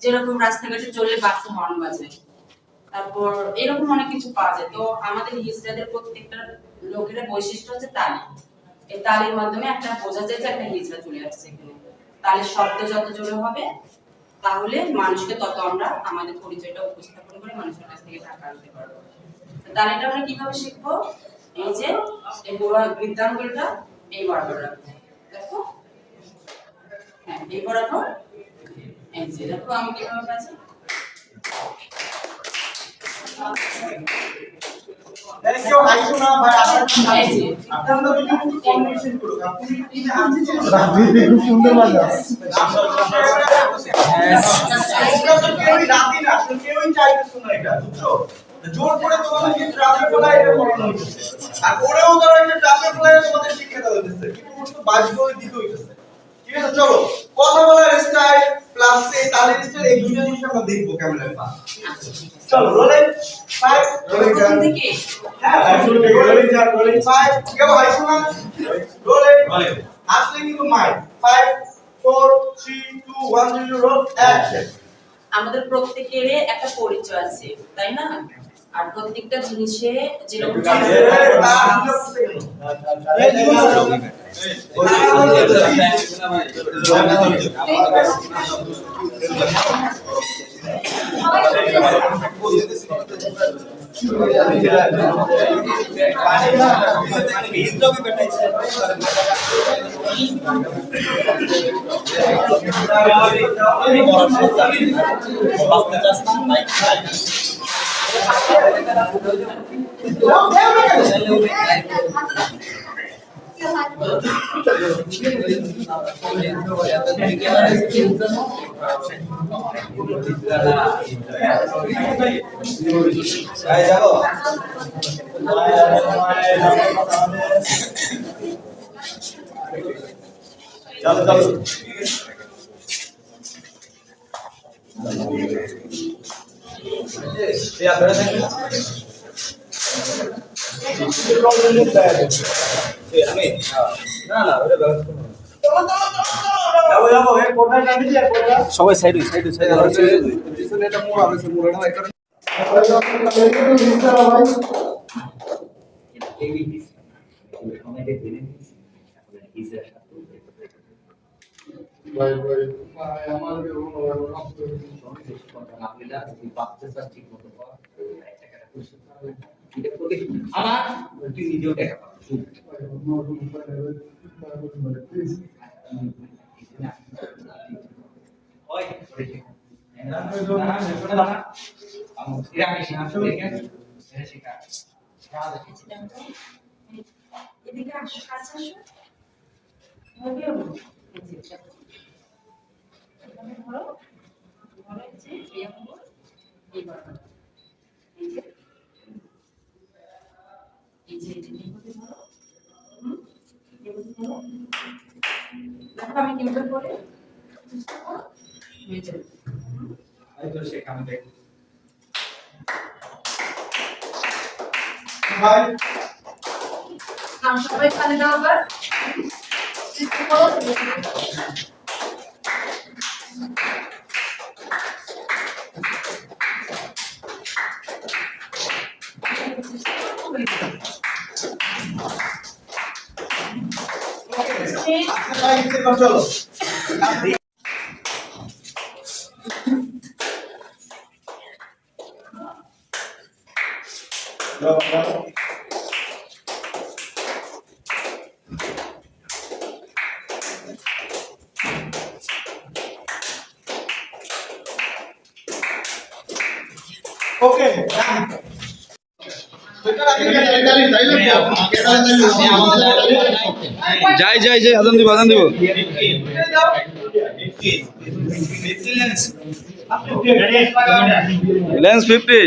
যেরকম রাস্তাঘাটে চললে বাসে হর্ন বাজে, তারপর এরকম অনেক কিছু পাওয়া যায়। তো আমাদের হিজড়াদের প্রত্যেকটা লোকের বৈশিষ্ট্য হচ্ছে তালি। এই তালির মাধ্যমে একটা বোঝা যায় যে একটা হিজড়া চলে আসছে এখানে। তালির শব্দ যত জোরে হবে তাহলে মানুষকে তত আমরা আমাদের পরিচয়টা উপস্থাপন করে মানুষের কাছ থেকে টাকা আনতে পারবো। তালিটা আমরা কিভাবে শিখবো? এই যে এই বড় বৃদ্ধাঙ্গুলটা এই বরাবর রাখবো, দেখো, হ্যাঁ এই বরাবর, এই যে দেখো আমি কিভাবে কাছে কেউ আইসো না ভাই, আপনারা একটু কমিউনিকেশন করুন। আপনি কি রাতে খুব সুন্দর লাগে। কেউই রাতে না, কেউই চাইতেছো না এটা, বুঝছো? জোর করে তোমাদেরকে ট্রাফিক ফলাই এটা করানো হচ্ছে, আর ওরাও তারা একটা ট্রাফিক ফলাই তোমাদের শিক্ষা দেওয়া হচ্ছে, কিন্তু ওর তো বাজগোল দিতে হইতেছে। ঠিক আছে, চলো কথা বলার স্টাইল প্লাস এই তালের স্টাইল, এই দুটো জিনিস আমরা দেখবো ক্যামেরায়। চলো রোলিং 5 রোলিং দিকে, হ্যাঁ রোলিং 5 কেউ আইসো না, রোলিং আসলে কিন্তু মাই 5 4 3 2 1 0 রোল অ্যাকশন। আমাদের প্রত্যেকের একটা পরিচয় আছে, তাই না? আর প্রত্যেকটা জিনিসে যেরকম সবাই সাইড আমার তুই নিজেও দেখা এদিকে আসো, কাছে আসো, ধরো ধরো যে এইবার এই যে ধরো, দেখো আমি কিভাবে করে হয়ে যাবে। ভাই সবাই খালি দাও আবার চলো ওকে যাই আজান দিব লেন্স 50